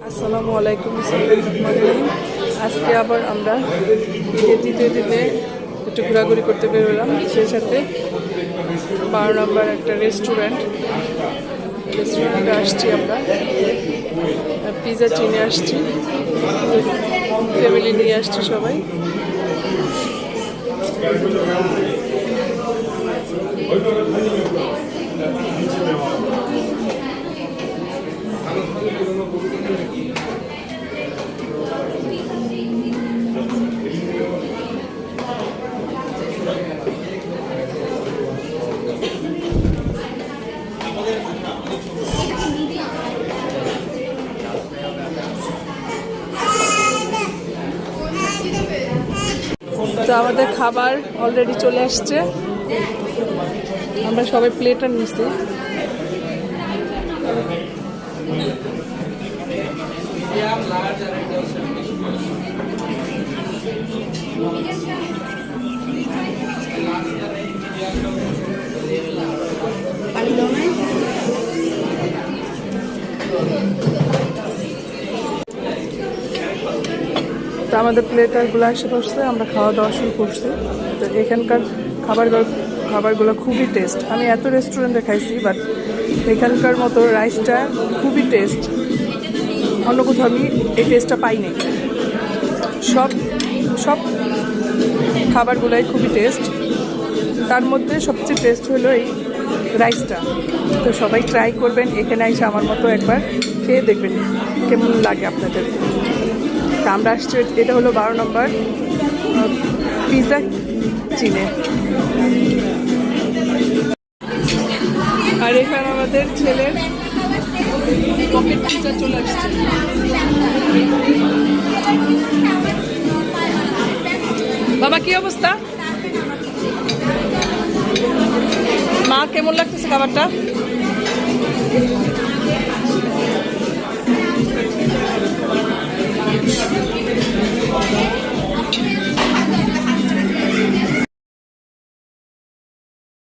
আসসালামু আলাইকুম। আজকে আবার আমরা ঈদের দ্বিতীয় দিনে একটু ঘোরাঘুরি করতে বেরোলাম। সেই সাথে 12 নম্বর একটা রেস্টুরেন্টে আসছি। আমরা পিৎজা চিনে আসছি, ফ্যামিলি নিয়ে আসছি সবাই। তো আমাদের খাবার অলরেডি চলে আসছে, আমরা সবাই প্লেটার নিচ্ছি। তো আমাদের প্লেটারগুলো এসে পড়ছে, আমরা খাওয়া দাওয়া শুরু করছি। তো এখানকার খাবারগুলো খুবই টেস্ট। আমি এত রেস্টুরেন্টে খাইছি, বাট এখানকার মতো রাইসটা খুবই টেস্ট। অন্য কোথাও আমি এই টেস্টটা পাইনি। সব খাবারগুলাই খুবই টেস্ট। তার মধ্যে সবচেয়ে টেস্ট হলো এই রাইসটা। তো সবাই ট্রাই করবেন, এখানে এসে আমার মতো একবার খেয়ে দেখবেন কেমন লাগে আপনাদের। তা আমরা আসছি, এটা হলো 12 নম্বর পিৎজা চিনে। আর এখানে আমাদের ছেলের পকেট পিৎজা চলে আসছে। বাবা কি অবস্থা? মা কেমন লাগতেছে খাবারটা?